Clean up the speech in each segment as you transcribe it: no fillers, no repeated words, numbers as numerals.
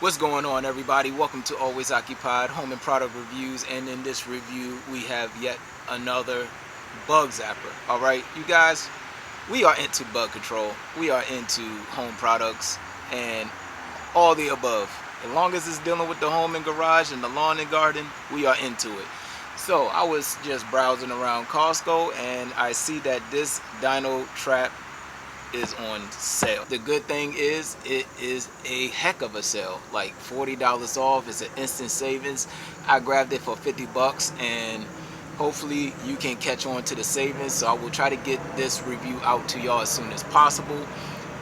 What's going on, everybody? Welcome to Always Occupied Home and Product Reviews, and in this review we have yet another bug zapper. Alright, you guys, we are into bug control, we are into home products and all the above. As long as it's dealing with the home and garage and the lawn and garden, we are into it. So I was just browsing around Costco and I see that this DynaTrap is on sale. The good thing is it is a heck of a sale, like $40 off. It's an instant savings. I grabbed it for 50 bucks and hopefully you can catch on to the savings. So I will try to get this review out to y'all as soon as possible.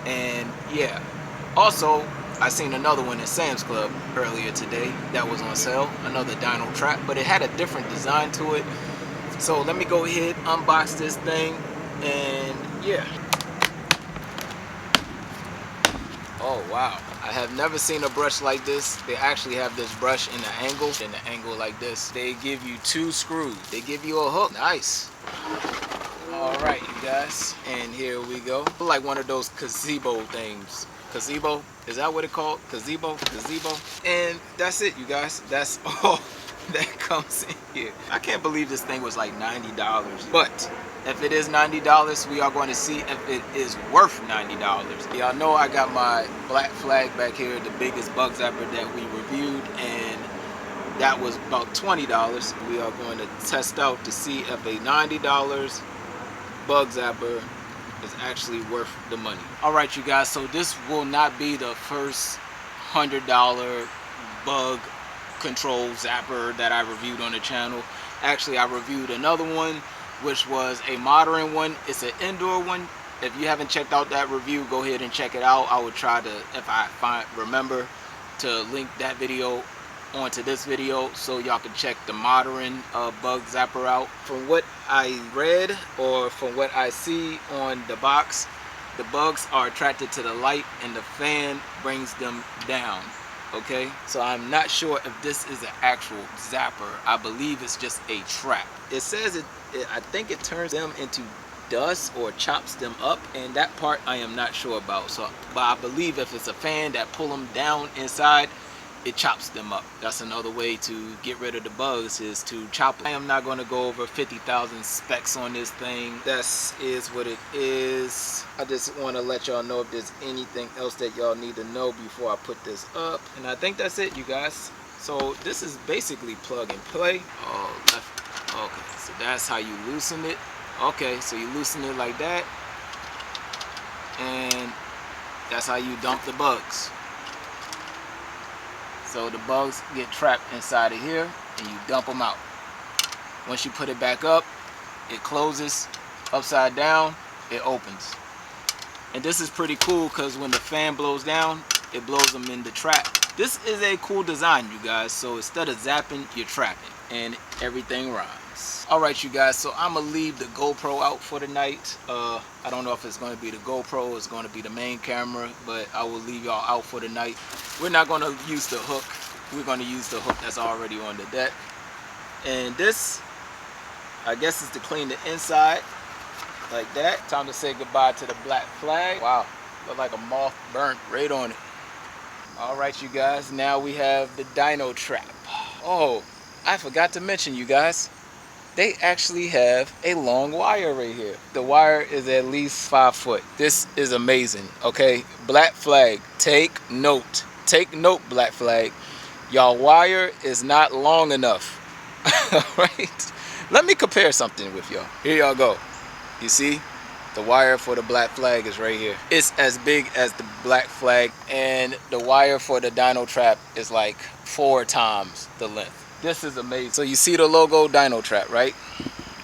And yeah, also I seen another one at Sam's Club earlier today that was on sale, another DynaTrap, but it had a different design to it. So let me go ahead, unbox this thing, and yeah. Oh wow, I have never seen a brush like this. They actually have this brush in the angle like this. They give you two screws. They give you a hook. Nice. Alright, you guys, and here we go. Like one of those gazebo things. Gazebo? Is that what it's called? Gazebo? Gazebo? And that's it, you guys. That's all that comes in here. I can't believe this thing was like $90. But if it is $90, we are going to see if it is worth $90. Y'all know I got my black flag back here, the biggest bug zapper that we reviewed, and that was about $20. We are going to test out to see if a $90 bug zapper is actually worth the money. Alright, you guys, so this will not be the first $100 bug control zapper that I reviewed on the channel. Actually, I reviewed another one which was a modern one. It's an indoor one. If you haven't checked out that review, go ahead and check it out. I would try to, if I remember, to link that video onto this video so y'all can check the modern bug zapper out. From what I read or from what I see on the box, the bugs are attracted to the light and the fan brings them down. Okay, so I'm not sure if this is an actual zapper. I believe it's just a trap. It says I think it turns them into dust or chops them up, and that part I am not sure about. So, but I believe if it's a fan that pull them down inside, it chops them up. That's another way to get rid of the bugs, is to chop it. I am not going to go over 50,000 specs on this thing. That is what it is. I just want to let y'all know if there's anything else that y'all need to know before I put this up. And I think that's it, you guys. So this is basically plug and play. Oh, left. Okay, so that's how you loosen it. Okay, so you loosen it like that, and that's how you dump the bugs. So the bugs get trapped inside of here and you dump them out. Once you put it back up, it closes upside down, it opens. And this is pretty cool because when the fan blows down, it blows them in the trap. This is a cool design, you guys. So instead of zapping, you're trapping, and everything rhymes. Alright, you guys, so I'm gonna leave the GoPro out for the night. I don't know if it's gonna be the GoPro or it's gonna be the main camera, but I will leave y'all out for the night. We're not gonna use the hook. We're gonna use the hook that's already on the deck. And this, I guess, is to clean the inside like that. Time to say goodbye to the black flag. Wow, look like a moth burnt right on it. Alright, you guys, now we have the DynaTrap. Oh, I forgot to mention, you guys, they actually have a long wire right here. The wire is at least 5 foot. This is amazing, okay? Black flag, take note. Take note, black flag. Y'all wire is not long enough. Alright? Let me compare something with y'all. Here y'all go. You see? The wire for the black flag is right here. It's as big as the black flag, and the wire for the DynaTrap is like 4 times the length. This is amazing. So you see the logo DynaTrap, right?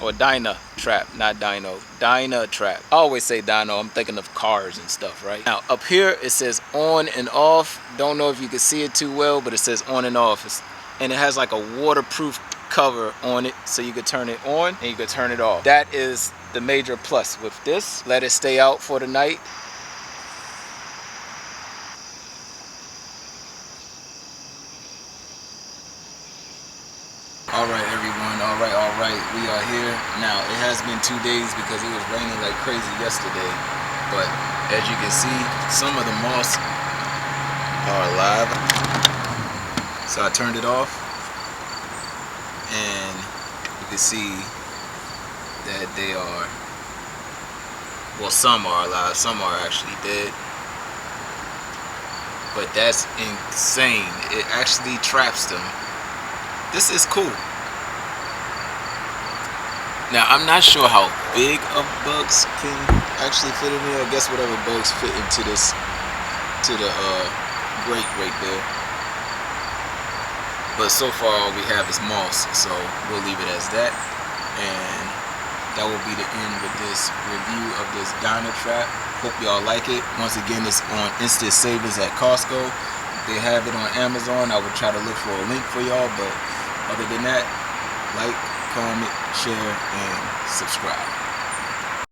Or DynaTrap, not Dino. DynaTrap. I always say Dino. I'm thinking of cars and stuff, right? Now up here it says on and off. Don't know if you can see it too well, but it says on and off. And it has like a waterproof cover on it, so you could turn it on and you could turn it off. That is the major plus with this. Let it stay out for the night. Alright everyone, alright, we are here. Now it has been 2 days because it was raining like crazy yesterday, but as you can see, some of the moss are alive. So I turned it off, and you can see that they are, well, some are alive, some are actually dead. But that's insane. It actually traps them. This is cool. Now, I'm not sure how big of bugs can actually fit in here. I guess whatever bugs fit into this, to the grate right there. But so far all we have is moss, so we'll leave it as that. And that will be the end with this review of this DynaTrap. Hope y'all like it. Once again, it's on Instant Savings at Costco. They have it on Amazon. I will try to look for a link for y'all, but other than that, like, comment, share, and subscribe.